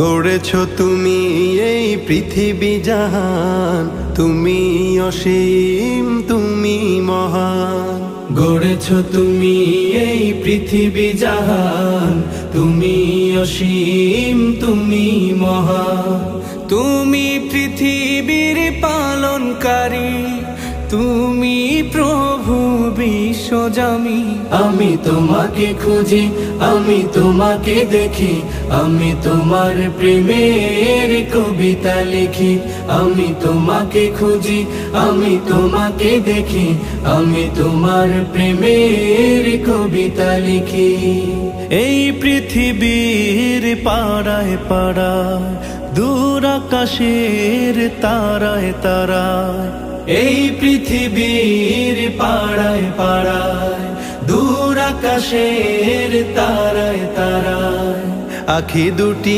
গড়েছ তুমি এই পৃথিবী জাহান, তুমি অসীম, তুমি মহান। গড়েছ তুমি এই পৃথিবী জাহান, তুমি অসীম, তুমি মহান। তুমি পৃথিবীর পালনকারী, তুমি প্রভু বিশ্বজামি। আমি তোমাকে খুঁজি, আমি তোমাকে দেখি, আমি তোমার প্রেমের কবিতা লিখি। আমি তোমাকে খুঁজি, আমি তোমাকে দেখি, আমি তোমার প্রেমের কবিতা লিখি। এই পৃথিবীর পাড়ায় পাড়ায়, দূর আকাশের তারায় তারায়। এই পৃথিবীর পাড়ায় পাড়ায়, দূর আকাশের তারায় তারায়। আখি দুটি